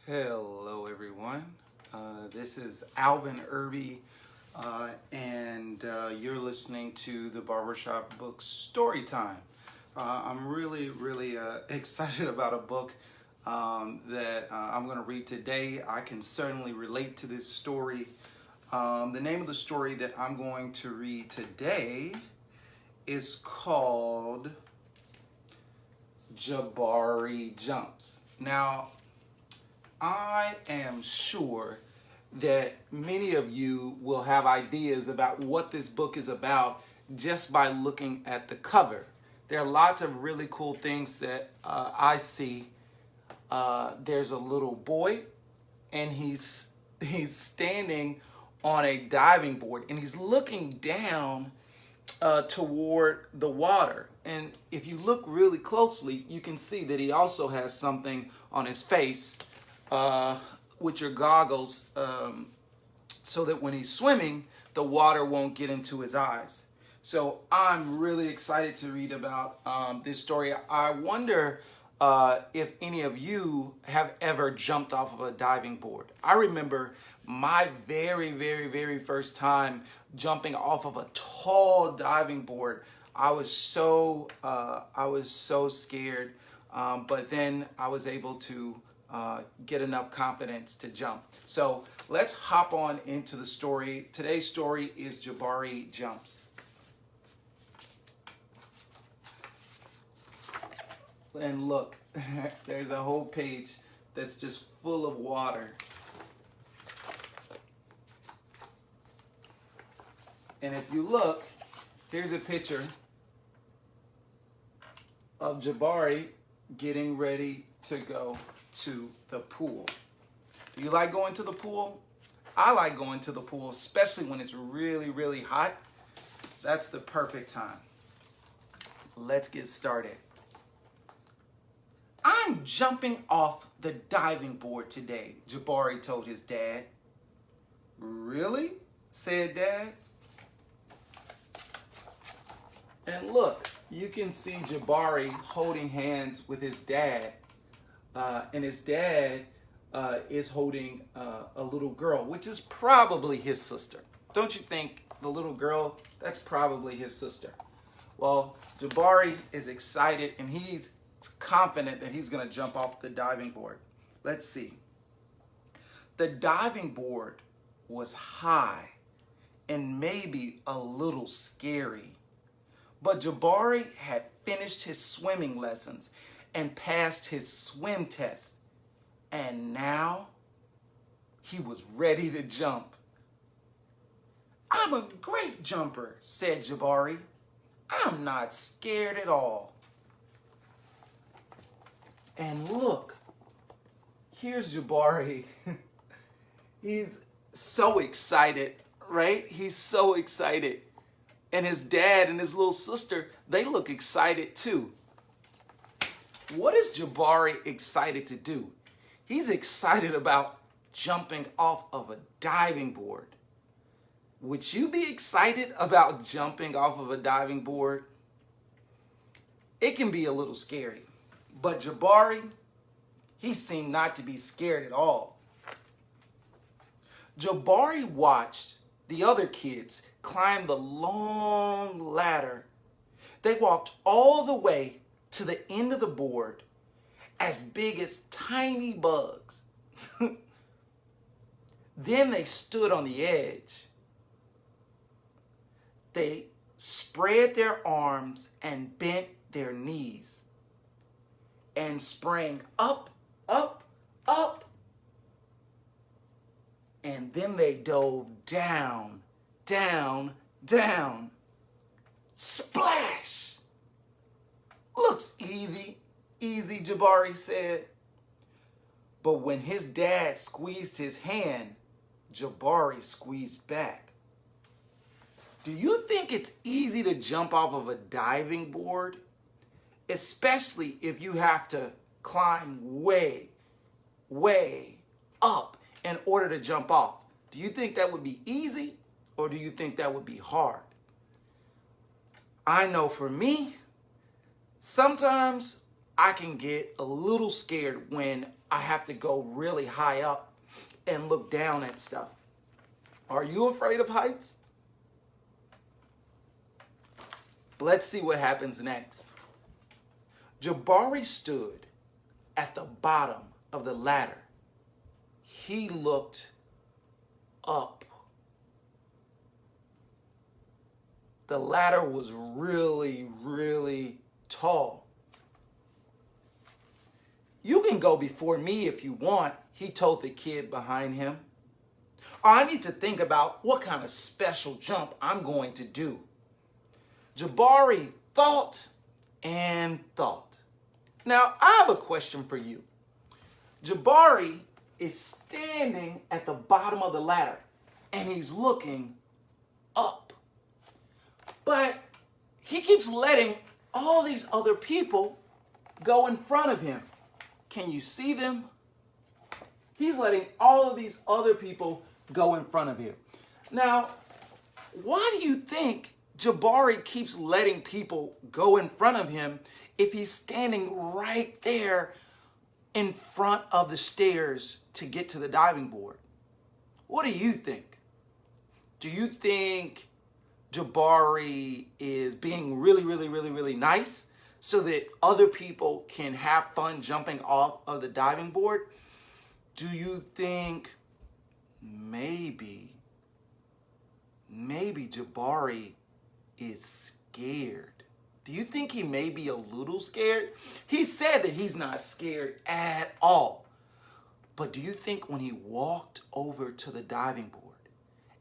Hello, everyone. This is Alvin Irby, and you're listening to the Barbershop Books story time. I'm really excited about a book that I'm going to read today. I can certainly relate to this story. The name of the story that I'm going to read today is called Jabari Jumps. Now, I am sure that many of you will have ideas about what this book is about just by looking at the cover. There are lots of really cool things that I see. There's a little boy, and he's standing on a diving board, and he's looking down toward the water. And if you look really closely, you can see that he also has something on his face, which are goggles, so that when he's swimming, the water won't get into his eyes. So I'm really excited to read about this story. I wonder if any of you have ever jumped off of a diving board. I remember my very first time jumping off of a tall diving board. I was so scared, but then I was able to get enough confidence to jump. So let's hop on into the story. Today's story is Jabari Jumps. And look, there's a whole page that's just full of water. And if you look, here's a picture of Jabari getting ready to go to the pool. Do you like going to the pool? I like going to the pool, especially when it's really hot. That's the perfect time. Let's get started. I'm jumping off the diving board today, Jabari told his dad. Really? Said Dad. And look, you can see Jabari holding hands with his dad. And his dad is holding a little girl, which is probably his sister. Don't you think the little girl, that's probably his sister? Well, Jabari is excited and he's confident that he's going to jump off the diving board. Let's see. The diving board was high and maybe a little scary. But Jabari had finished his swimming lessons and passed his swim test. And now he was ready to jump. I'm a great jumper, said Jabari. I'm not scared at all. And look, here's Jabari. He's so excited, right? He's so excited. And his dad and his little sister, they look excited too. What is Jabari excited to do? He's excited about jumping off of a diving board. Would you be excited about jumping off of a diving board? It can be a little scary, but Jabari, he seemed not to be scared at all. Jabari watched the other kids climb the long ladder. They walked all the way to the end of the board, as big as tiny bugs. Then they stood on the edge. They spread their arms and bent their knees and sprang up. And then they dove down. Splash! Looks easy, Jabari said. But when his dad squeezed his hand, Jabari squeezed back. Do you think it's easy to jump off of a diving board? Especially if you have to climb way up in order to jump off. Do you think that would be easy, or do you think that would be hard? I know for me, sometimes I can get a little scared when I have to go really high up and look down at stuff. Are you afraid of heights? Let's see what happens next. Jabari stood at the bottom of the ladder. He looked up. The ladder was really, really tall. You can go before me if you want, he told the kid behind him. I need to think about what kind of special jump I'm going to do. Jabari thought and thought. Now, I have a question for you. Jabari is standing at the bottom of the ladder and he's looking up. But he keeps letting all these other people go in front of him. Can you see them? He's letting all of these other people go in front of him. Now, why do you think Jabari keeps letting people go in front of him if he's standing right there in front of the stairs to get to the diving board? What do you think? Do you think Jabari is being really, really, really, really nice so that other people can have fun jumping off of the diving board? Do you think maybe Jabari is scared? Do you think he may be a little scared? He said that he's not scared at all. But do you think when he walked over to the diving board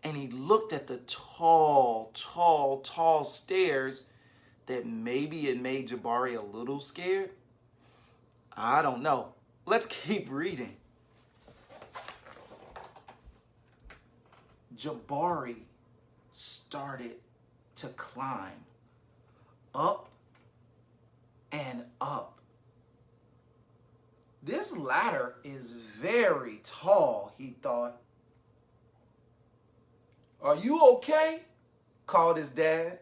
and he looked at the tall, tall, tall stairs, that maybe it made Jabari a little scared? I don't know. Let's keep reading. Jabari started to climb up and up. This ladder is very tall, he thought. Are you okay? Called his dad.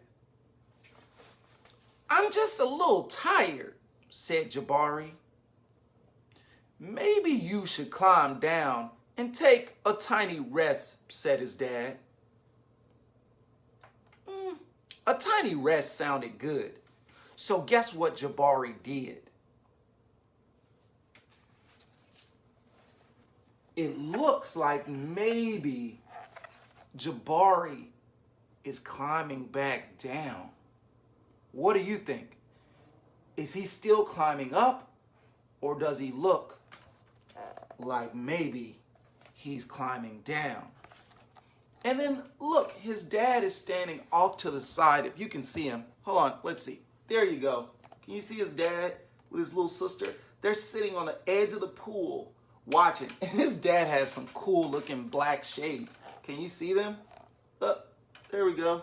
I'm just a little tired, said Jabari. Maybe you should climb down and take a tiny rest, said his dad. A tiny rest sounded good. So guess what Jabari did? It looks like maybe Jabari is climbing back down. What do you think? Is he still climbing up, or does he look like maybe he's climbing down? And then look, his dad is standing off to the side. If you can see him, hold on, let's see. There you go. Can you see his dad with his little sister? They're sitting on the edge of the pool watching. And his dad has some cool looking black shades. Can you see them? There we go.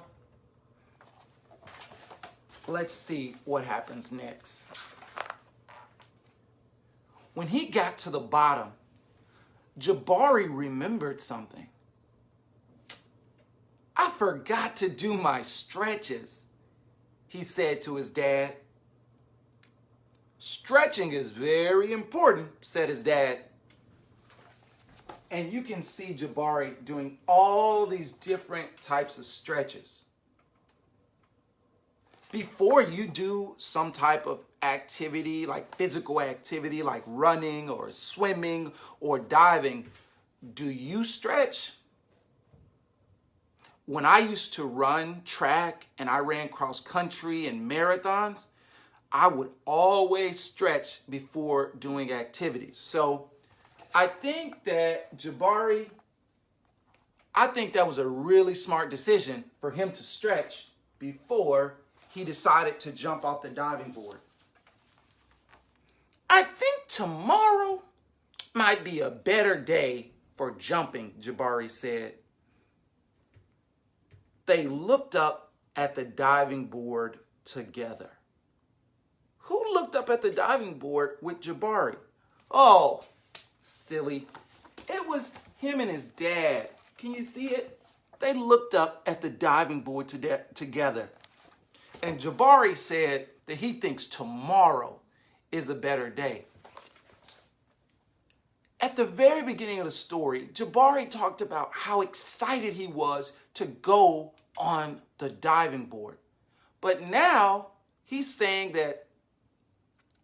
Let's see what happens next. When he got to the bottom, Jabari remembered something. I forgot to do my stretches, he said to his dad. Stretching is very important, said his dad. And you can see Jabari doing all these different types of stretches. Before you do some type of activity, like physical activity, like running or swimming or diving, do you stretch? When I used to run track and I ran cross country and marathons, I would always stretch before doing activities. So I think that Jabari, I think that was a really smart decision for him to stretch before he decided to jump off the diving board. I think tomorrow might be a better day for jumping, Jabari said. They looked up at the diving board together. Who looked up at the diving board with Jabari? Oh, silly. It was him and his dad. Can you see it? They looked up at the diving board together. And Jabari said that he thinks tomorrow is a better day. At the very beginning of the story, Jabari talked about how excited he was to go on the diving board. But now he's saying that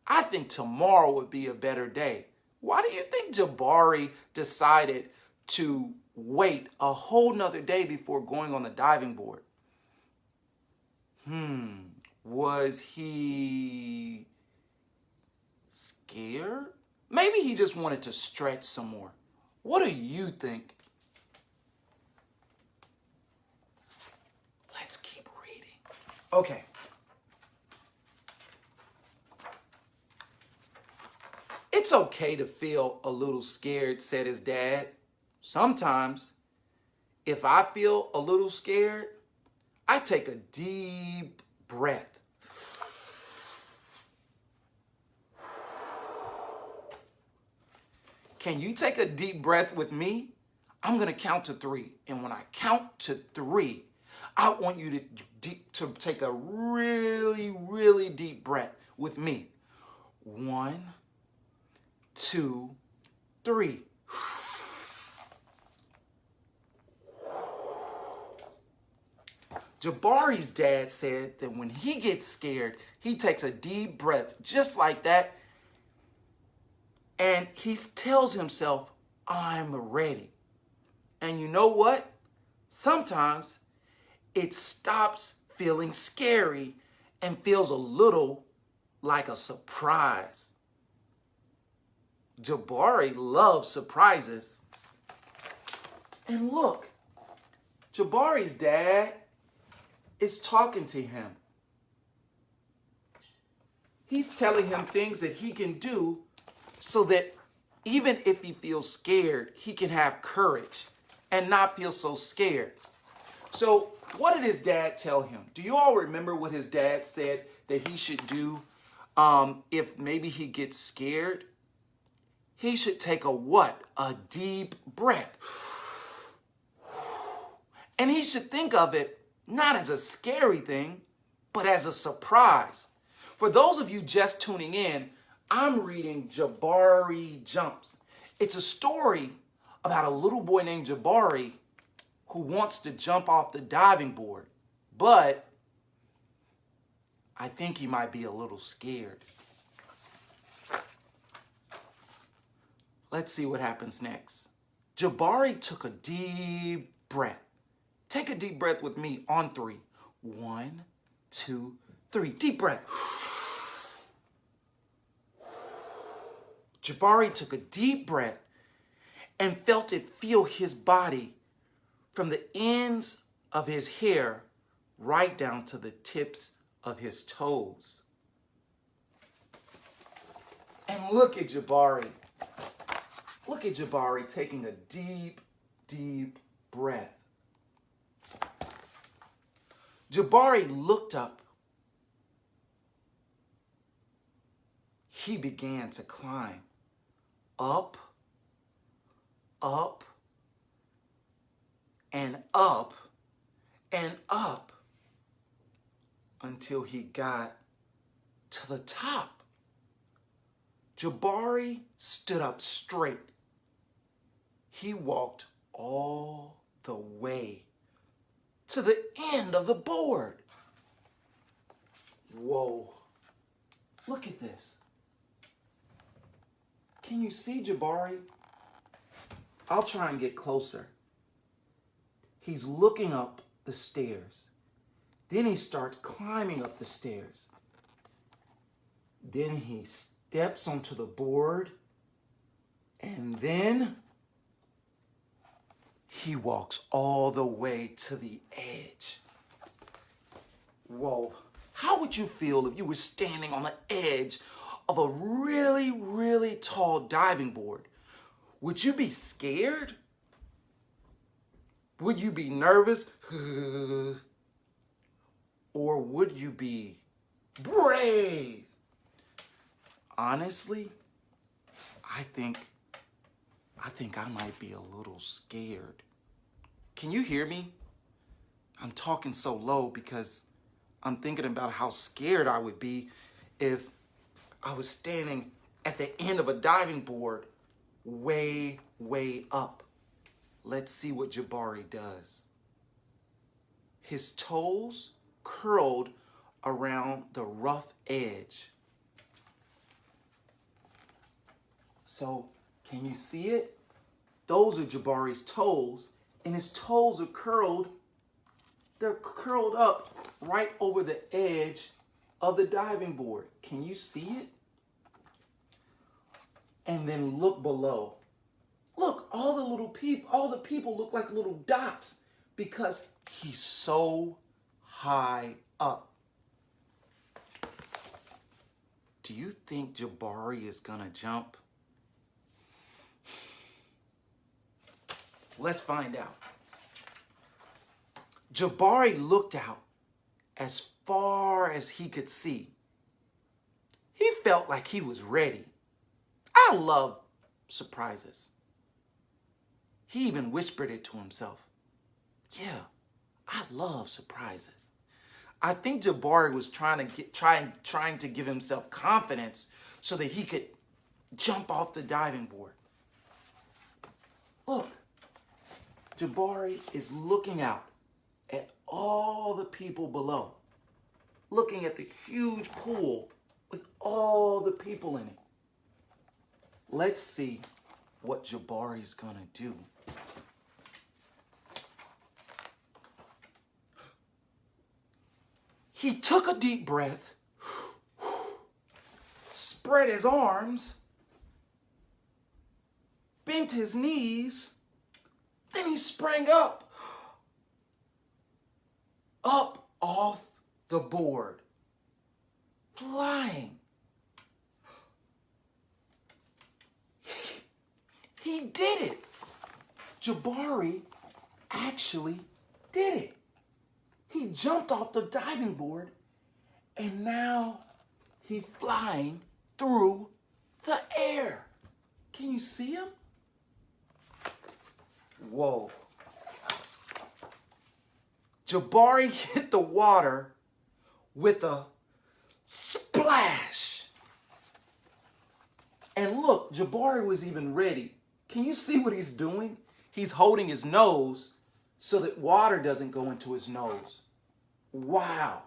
I think tomorrow would be a better day. Why do you think Jabari decided to wait a whole nother day before going on the diving board? Was he scared? Maybe he just wanted to stretch some more. What do you think? Let's keep reading. Okay. It's okay to feel a little scared, said his dad. Sometimes, if I feel a little scared, I take a deep breath. Can you take a deep breath with me? I'm going to count to 3. And when I count to 3, I want you to take a really, really deep breath with me. 1, 2, 3. Jabari's dad said that when he gets scared, he takes a deep breath just like that. And he tells himself, I'm ready. And you know what? Sometimes it stops feeling scary and feels a little like a surprise. Jabari loves surprises. And look, Jabari's dad is talking to him. He's telling him things that he can do so that even if he feels scared, he can have courage and not feel so scared. So what did his dad tell him? Do you all remember what his dad said that he should do if maybe he gets scared? He should take a what? A deep breath. And he should think of it not as a scary thing, but as a surprise. For those of you just tuning in, I'm reading Jabari Jumps. It's a story about a little boy named Jabari who wants to jump off the diving board, but I think he might be a little scared. Let's see what happens next. Jabari took a deep breath. Take a deep breath with me on 3. 1, 2, 3. Deep breath. Jabari took a deep breath and felt it feel his body from the ends of his hair right down to the tips of his toes. And look at Jabari. Look at Jabari taking a deep, deep breath. Jabari looked up. He began to climb. Up, up, and up, and up, until he got to the top. Jabari stood up straight. He walked all the way to the end of the board. Whoa, look at this. Can you see Jabari? I'll try and get closer. He's looking up the stairs. Then he starts climbing up the stairs. Then he steps onto the board. And then he walks all the way to the edge. Whoa, how would you feel if you were standing on the edge of a really, really tall diving board? Would you be scared? Would you be nervous? Or would you be brave? Honestly, I think I might be a little scared. Can you hear me? I'm talking so low because I'm thinking about how scared I would be if I was standing at the end of a diving board way, way up. Let's see what Jabari does. His toes curled around the rough edge. So, can you see it? Those are Jabari's toes, and his toes are curled. They're curled up right over the edge of the diving board. Can you see it? And then look below. Look, all the people look like little dots because he's so high up. Do you think Jabari is gonna jump? Let's find out. Jabari looked out as far as he could see. He felt like he was ready. I love surprises. He even whispered it to himself. Yeah, I love surprises. I think Jabari was trying to give himself confidence so that he could jump off the diving board. Look, Jabari is looking out at all the people below, looking at the huge pool with all the people in it. Let's see what Jabari's gonna do. He took a deep breath, spread his arms, bent his knees, then he sprang up off the board, flying. He did it. Jabari actually did it. He jumped off the diving board and now he's flying through the air. Can you see him? Whoa. Jabari hit the water with a splash. And look, Jabari was even ready. Can you see what he's doing? He's holding his nose so that water doesn't go into his nose. Wow.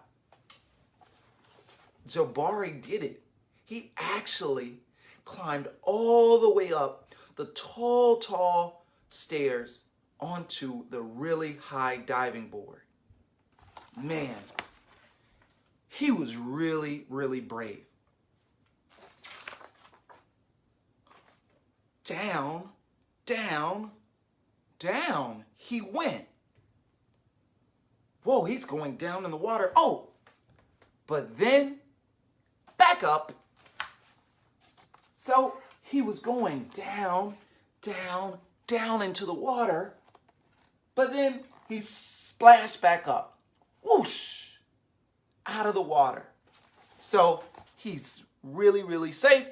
Jabari did it. He actually climbed all the way up the tall, tall stairs onto the really high diving board. Man, he was really, really brave. Down, down, down he went. Whoa, he's going down in the water. Oh, but then back up. So he was going down, down, down into the water, but then he splashed back up. Whoosh, out of the water. So he's really, really safe,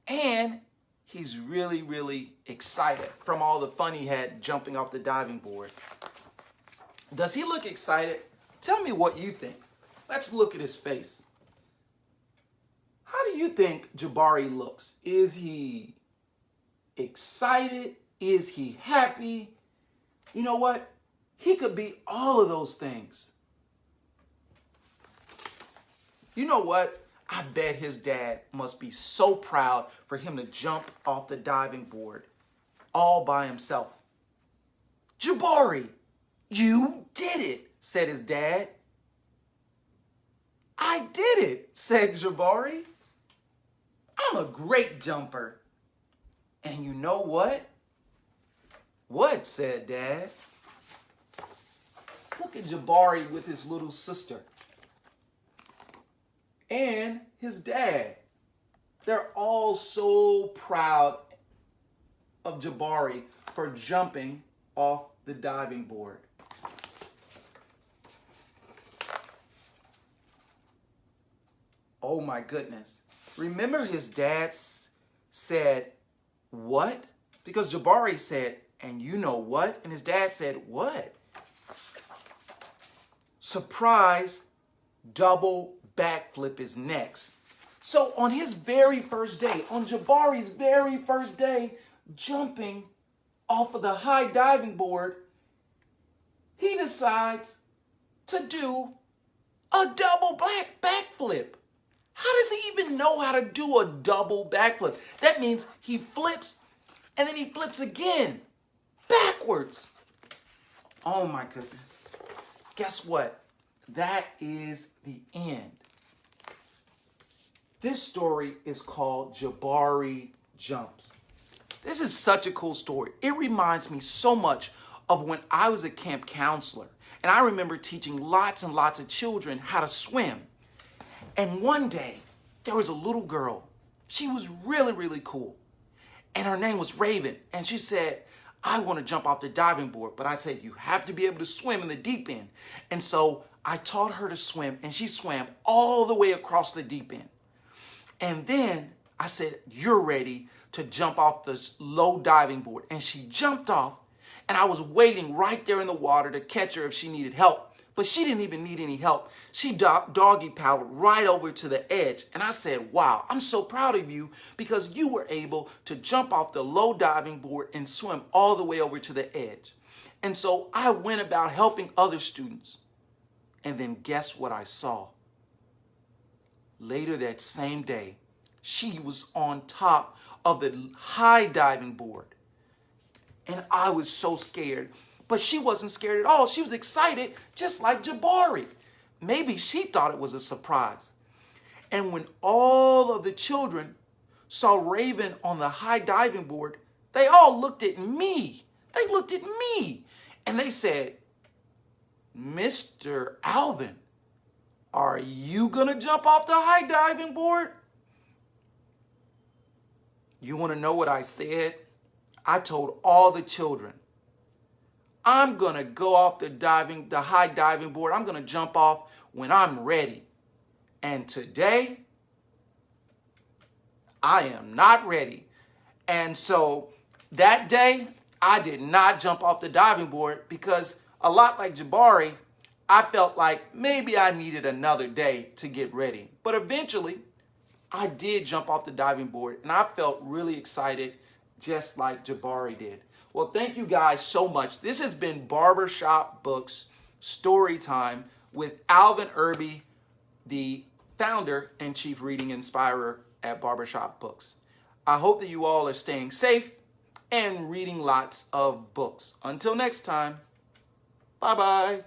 and he's really, really excited from all the fun he had jumping off the diving board. Does he look excited? Tell me what you think. Let's look at his face. How do you think Jabari looks? Is he excited? Is he happy? You know what? He could be all of those things. You know what? I bet his dad must be so proud for him to jump off the diving board all by himself. Jabari, you did it, said his dad. I did it, said Jabari. I'm a great jumper. And you know what? What, said Dad? Look at Jabari with his little sister and his dad. They're all so proud of Jabari for jumping off the diving board. Oh my goodness. Remember his dad said, what? Because Jabari said, and you know what? And his dad said, what? Surprise, double backflip is next. So on his very first day, on Jabari's very first day, jumping off of the high diving board, he decides to do a double backflip. How does he even know how to do a double backflip? That means he flips and then he flips again, backwards. Oh my goodness. Guess what? That is the end. This story is called Jabari Jumps. This is such a cool story. It reminds me so much of when I was a camp counselor. And I remember teaching lots and lots of children how to swim. And one day, there was a little girl. She was really, really cool. And her name was Raven. And she said, I want to jump off the diving board. But I said, you have to be able to swim in the deep end. And so I taught her to swim. And she swam all the way across the deep end. And then I said, you're ready to jump off the low diving board. And she jumped off. And I was waiting right there in the water to catch her if she needed help. But she didn't even need any help. She doggy paddled right over to the edge. And I said, wow, I'm so proud of you because you were able to jump off the low diving board and swim all the way over to the edge. And so I went about helping other students. And then guess what I saw? Later that same day, she was on top of the high diving board. And I was so scared. But she wasn't scared at all. She was excited, just like Jabari. Maybe she thought it was a surprise. And when all of the children saw Raven on the high diving board, they all looked at me. They looked at me. And they said, Mr. Alvin, are you going to jump off the high diving board? You want to know what I said? I told all the children, I'm going to go off the high diving board. I'm going to jump off when I'm ready. And today, I am not ready. And so that day, I did not jump off the diving board because a lot like Jabari, I felt like maybe I needed another day to get ready. But eventually, I did jump off the diving board and I felt really excited just like Jabari did. Well, thank you guys so much. This has been Barbershop Books Story Time with Alvin Irby, the founder and chief reading inspirer at Barbershop Books. I hope that you all are staying safe and reading lots of books. Until next time, bye-bye.